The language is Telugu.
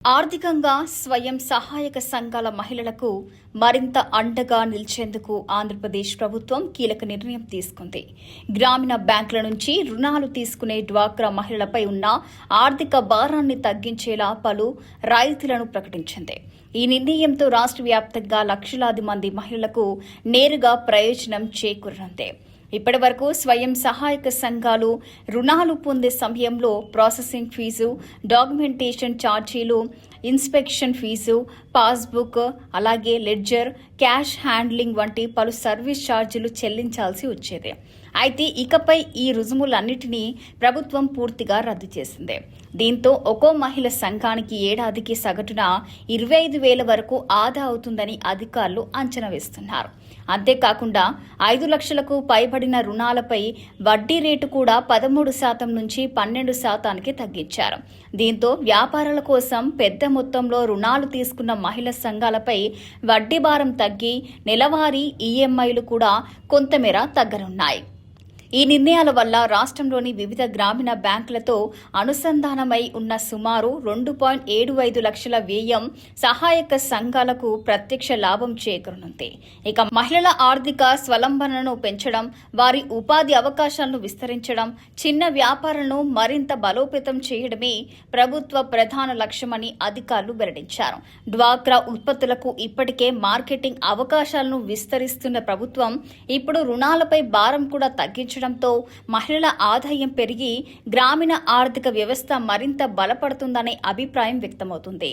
ఆర్థికంగా స్వయం సహాయక సంఘాల మహిళలకు మరింత అండగా నిలిచేందుకు ఆంధ్రప్రదేశ్ ప్రభుత్వం కీలక నిర్ణయం తీసుకుంది. గ్రామీణ బ్యాంకుల నుంచి రుణాలు తీసుకునే డ్వాక్రా మహిళలపై ఉన్న ఆర్థిక భారాన్ని తగ్గించేలా పలు రాయితీలను ప్రకటించింది. ఈ నిర్ణయంతో రాష్ట్ర వ్యాప్తంగా లక్షలాది మంది మహిళలకు నేరుగా ప్రయోజనం చేకూరనుంది. ఇప్పటి వరకు స్వయం సహాయక సంఘాలు రుణాలు పొందే సమయంలో ప్రాసెసింగ్ ఫీజు, డాక్యుమెంటేషన్ ఛార్జీలు, ఇన్స్పెక్షన్ ఫీజు, పాస్బుక్, అలాగే లెడ్జర్, క్యాష్ హ్యాండ్లింగ్ వంటి పలు సర్వీస్ ఛార్జీలు చెల్లించాల్సి వచ్చేది. అయితే ఇకపై ఈ రుజుములన్నిటినీ ప్రభుత్వం పూర్తిగా రద్దు చేసింది. దీంతో ఒక్కో మహిళ సంఘానికి ఏడాదికి సగటున 25,000 వరకు ఆదా అవుతుందని అధికారులు అంచనా వేస్తున్నారు. అంతేకాకుండా 5 లక్షలకు పైబడిన రుణాలపై వడ్డీ రేటు కూడా 13% నుంచి 12%కి తగ్గించారు. దీంతో వ్యాపారాల కోసం పెద్ద మొత్తంలో రుణాలు తీసుకున్న మహిళా సంఘాలపై వడ్డీ భారం తగ్గి నెలవారీ ఈఎంఐలు కూడా కొంతమేర తగ్గనున్నాయి. ఈ నిర్ణయాల వల్ల రాష్ట్రంలోని వివిధ గ్రామీణ బ్యాంకులతో అనుసంధానమై ఉన్న సుమారు 2.75 లక్షల వ్యయం సహాయక సంఘాలకు ప్రత్యక్ష లాభం చేకూరనుంది. ఇక మహిళల ఆర్థిక స్వలంబనను పెంచడం, వారి ఉపాధి అవకాశాలను విస్తరించడం, చిన్న వ్యాపారాలను మరింత బలోపేతం చేయడమే ప్రభుత్వ ప్రధాన లక్ష్యమని అధికారులు వెల్లడించారు. డ్వాక్రా ఉత్పత్తులకు ఇప్పటికే మార్కెటింగ్ అవకాశాలను విస్తరిస్తున్న ప్రభుత్వం ఇప్పుడు రుణాలపై భారం కూడా తగ్గించడంతో మహిళల ఆదాయం పెరిగి గ్రామీణ ఆర్థిక వ్యవస్థ మరింత బలపడుతుందనే అభిప్రాయం వ్యక్తమవుతుంది.